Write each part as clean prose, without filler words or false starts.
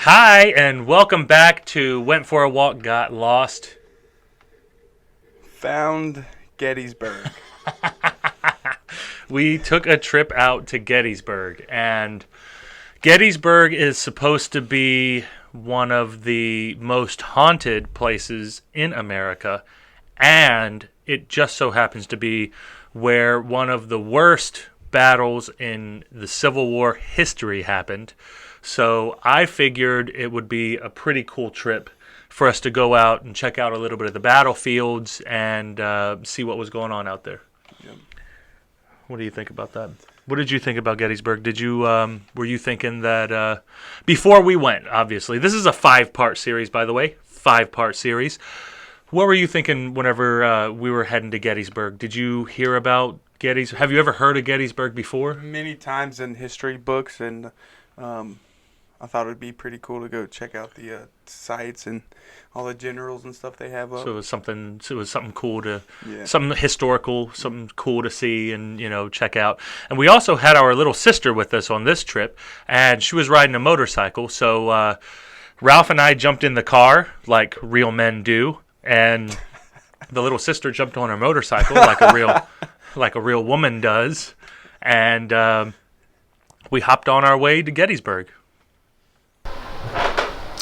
Hi, and welcome back to Went for a Walk, Got Lost. Found Gettysburg. We took a trip out to Gettysburg, and Gettysburg is supposed to be one of the most haunted places in America, and it just so happens to be where one of the worst battles in the Civil War history happened. So I figured it would be a pretty cool trip for us to go out and check out a little bit of the battlefields and see what was going on out there. Yep. What do you think about that? What did you think about Gettysburg? Did you were you thinking that before we went? Obviously, this is a 5-part series, by the way, 5-part series. What were you thinking whenever we were heading to Gettysburg? Did you hear about Gettysburg? Have you ever heard of Gettysburg before? Many times in history books, and I thought it would be pretty cool to go check out the sites and all the generals and stuff they have up. So it was something cool something historical, something cool to see and check out. And we also had our little sister with us on this trip, and she was riding a motorcycle. So Ralph and I jumped in the car like real men do, and the little sister jumped on her motorcycle like a real woman does, and we hopped on our way to Gettysburg.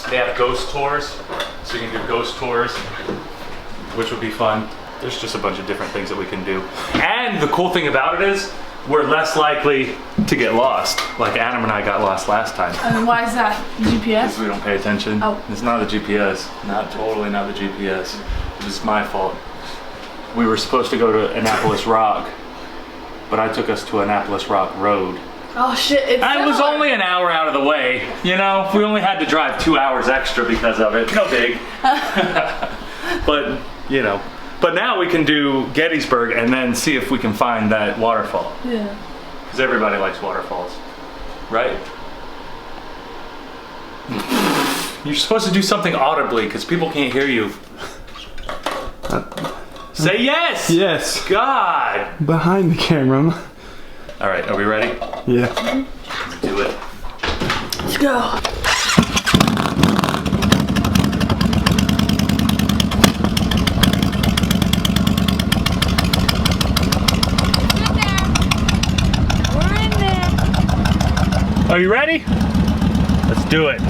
They have ghost tours, so you can do ghost tours, which would be fun. There's just a bunch of different things that we can do. And the cool thing about it is we're less likely to get lost, like Adam and I got lost last time. And why is that? GPS? Because we don't pay attention. Oh. It's not the GPS. Not the GPS. It was my fault. We were supposed to go to Annapolis Rock, but I took us to Annapolis Rock Road. Oh shit, It was only an hour out of the way, we only had to drive 2 hours extra because of it. No big. But now we can do Gettysburg and then see if we can find that waterfall. Yeah. Because everybody likes waterfalls, right? You're supposed to do something audibly because people can't hear you. Say yes! Yes. God! Behind the camera. All right, are we ready? Yeah. Let's do it. Let's go. We're in there. Are you ready? Let's do it.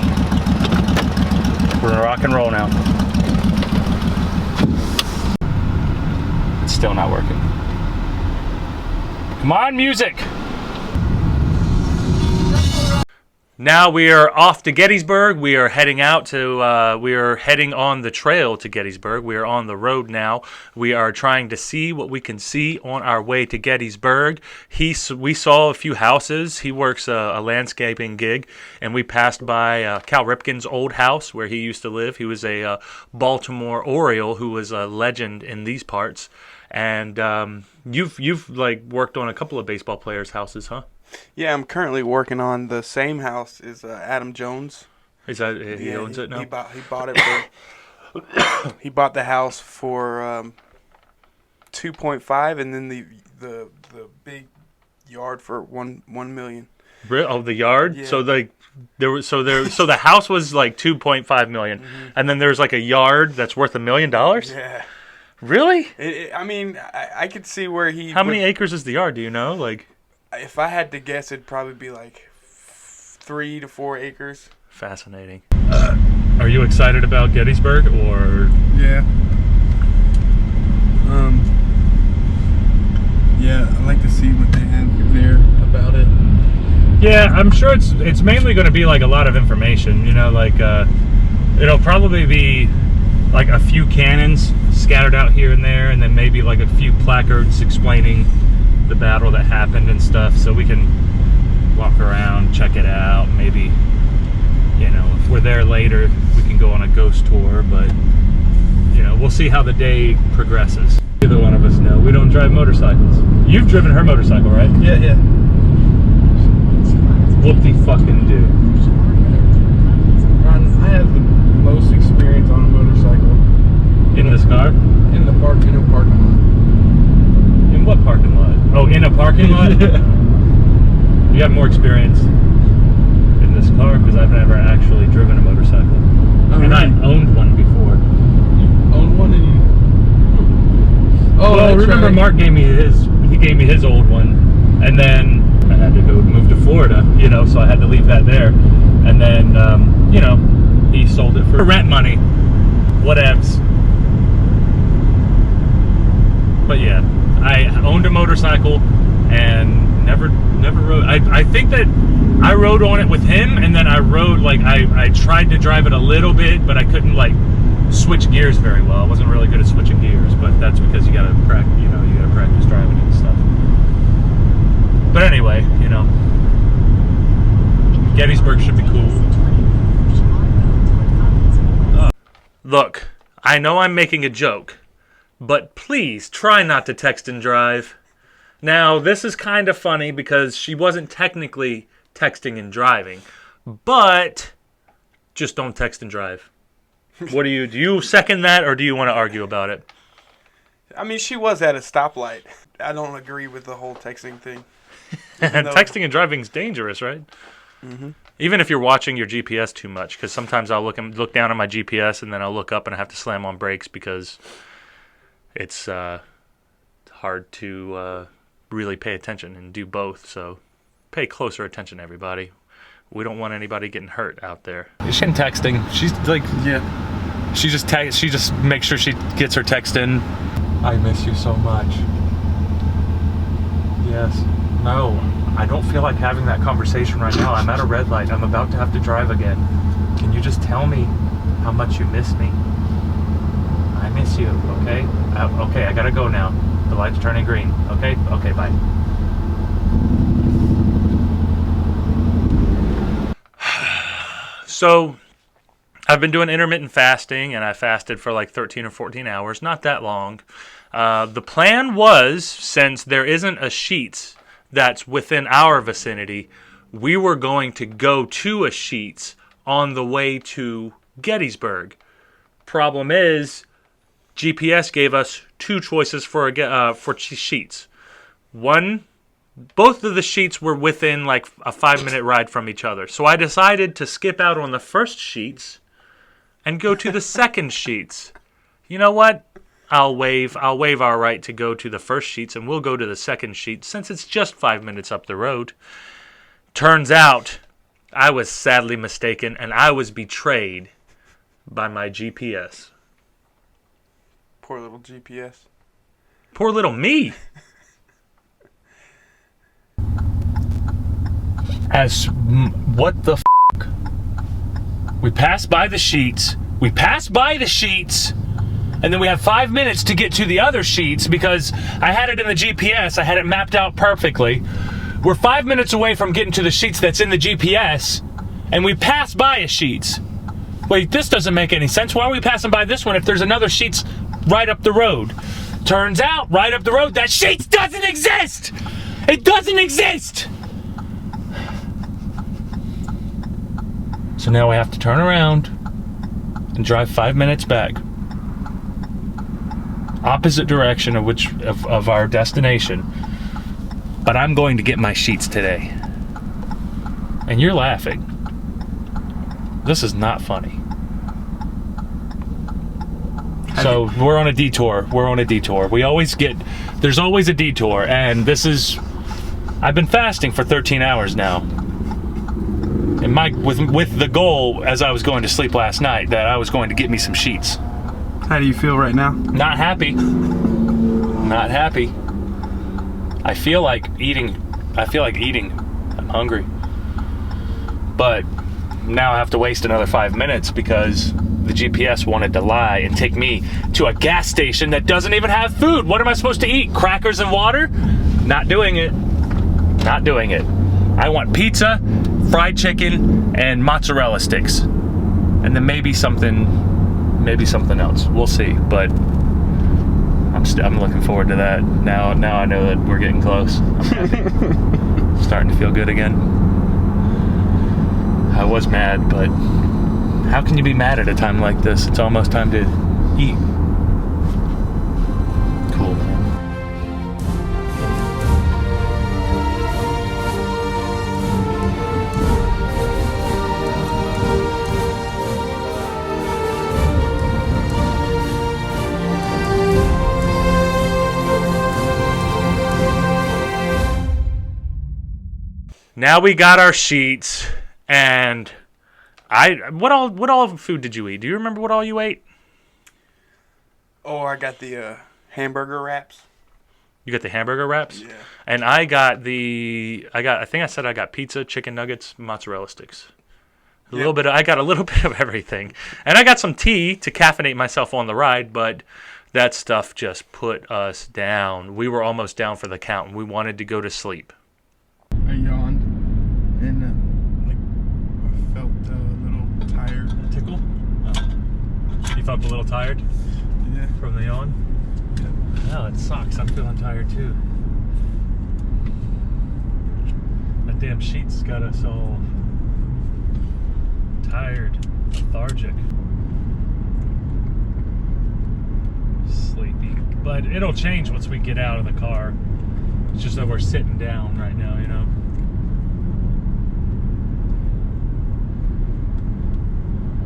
We're gonna rock and roll now. It's still not working. Come on, music! Now we are off to Gettysburg. We are heading we are heading on the trail to Gettysburg. We are on the road now. We are trying to see what we can see on our way to Gettysburg. We saw a few houses. He works a landscaping gig, and we passed by Cal Ripken's old house where he used to live. He was a Baltimore Oriole who was a legend in these parts. And you've like worked on a couple of baseball players' houses, huh? Yeah, I'm currently working on the same house as Adam Jones. Is that he owns it now? He bought it for. He bought the house for 2.5, and then the big yard for $1 million. Oh, the yard. Yeah. So so the house was like 2.5 million, and then there's like a yard that's worth $1 million. Yeah. Really? I could see where he. How many acres is the yard? Do you know? Like, if I had to guess, it'd probably be like 3 to 4 acres. Fascinating. Are you excited about Gettysburg or? Yeah. Yeah, I like to see what they have there about it. Yeah, I'm sure it's mainly going to be like a lot of information. It'll probably be like a few cannons scattered out here and there, and then maybe like a few placards explaining the battle that happened and stuff, so we can walk around, check it out. Maybe, if we're there later, we can go on a ghost tour, but, we'll see how the day progresses. Neither one of us know. We don't drive motorcycles. You've driven her motorcycle, right? Yeah. Whoop-de-fucking-do. I have the most experience on a motorcycle. In this car? In a parking lot. In what parking lot? Oh, in a parking lot? You have more experience in this car because I've never actually driven a Mark gave me his old one, and then I had to go move to Florida, so I had to leave that there. And then, he sold it for rent money. Whatevs. But yeah, I owned a motorcycle and never rode. I think that I rode on it with him, and then I rode, I tried to drive it a little bit, but I couldn't, switch gears very well. I wasn't really good at switching gears, but that's because you gotta practice, practice driving and stuff. But anyway, Gettysburg should be cool. Look, I know I'm making a joke, but please try not to text and drive. Now, this is kind of funny because she wasn't technically texting and driving, but just don't text and drive. Do you second that, or do you want to argue about it? I mean, she was at a stoplight. I don't agree with the whole texting thing. Texting and driving is dangerous, right? Mm-hmm. Even if you're watching your GPS too much, because sometimes I'll look down at my GPS and then I'll look up and I have to slam on brakes because it's hard to really pay attention and do both. So pay closer attention, everybody. We don't want anybody getting hurt out there. She ain't texting. She's she just makes sure she gets her text in. I miss you so much. Yes. No, I don't feel like having that conversation right now. I'm at a red light. I'm about to have to drive again. Can you just tell me how much you miss me? I miss you, okay? Okay, I gotta go now. The light's turning green, okay? Okay, bye. So, I've been doing intermittent fasting, and I fasted for 13 or 14 hours. Not that long. The plan was, since there isn't a Sheetz that's within our vicinity, we were going to go to a Sheetz on the way to Gettysburg. Problem is, GPS gave us two choices for Sheetz. One, both of the Sheetz were within a 5-minute ride from each other. So I decided to skip out on the first Sheetz and go to the second Sheetz. You know what? I'll waive our right to go to the first Sheetz, and we'll go to the second Sheetz since it's just 5 minutes up the road. Turns out, I was sadly mistaken, and I was betrayed by my GPS. Poor little GPS. Poor little me. What the f***? We passed by the Sheetz. And then we have 5 minutes to get to the other Sheetz because I had it in the GPS. I had it mapped out perfectly. We're 5 minutes away from getting to the Sheetz that's in the GPS, and we passed by a Sheetz. Wait, this doesn't make any sense. Why are we passing by this one if there's another Sheetz right up the road? Turns out, right up the road, that Sheetz doesn't exist! It doesn't exist! So now we have to turn around and drive 5 minutes back. Opposite direction of our destination. But I'm going to get my Sheetz today. And you're laughing. This is not funny. So we're on a detour. There's always a detour, and I've been fasting for 13 hours now. And with the goal, as I was going to sleep last night, that I was going to get me some Sheetz. How do you feel right now? Not happy. I feel like eating. I'm hungry. But now I have to waste another 5 minutes because the GPS wanted to lie and take me to a gas station that doesn't even have food. What am I supposed to eat? Crackers and water? Not doing it. I want pizza, fried chicken, and mozzarella sticks. And then maybe something else. We'll see. But I'm looking forward to that. Now I know that we're getting close. I'm happy. Starting to feel good again. I was mad, but how can you be mad at a time like this? It's almost time to eat. Cool, man. Now we got our Sheetz, and what all food did you eat? Do you remember what all you ate? Oh, I got the hamburger wraps. You got the hamburger wraps? Yeah. And I got I think I said I got pizza, chicken nuggets, mozzarella sticks. I got a little bit of everything. And I got some tea to caffeinate myself on the ride, but that stuff just put us down. We were almost down for the count, and we wanted to go to sleep. I yawned, and I felt a little tired. Tickle? Oh. You felt a little tired? Yeah. From the yawn? Yeah. Oh, it sucks. I'm feeling tired too. That damn Sheetz got us all tired, lethargic, sleepy. But it'll change once we get out of the car. It's just that we're sitting down right now, you know.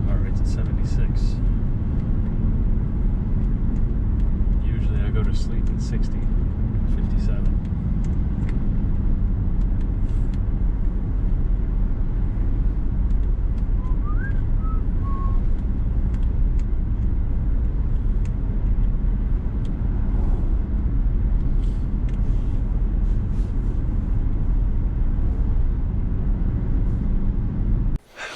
Heart rate's at 76. Usually I go to sleep at 60, 57.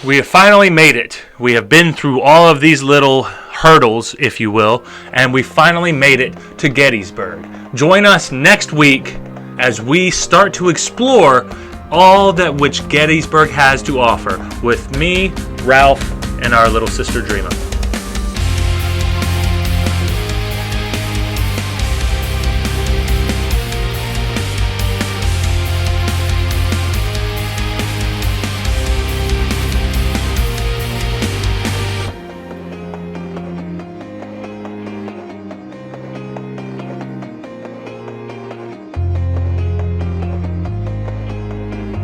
We have finally made it. We have been through all of these little hurdles, if you will, and we finally made it to Gettysburg. Join us next week as we start to explore all that which Gettysburg has to offer with me, Ralph, and our little sister Dreama.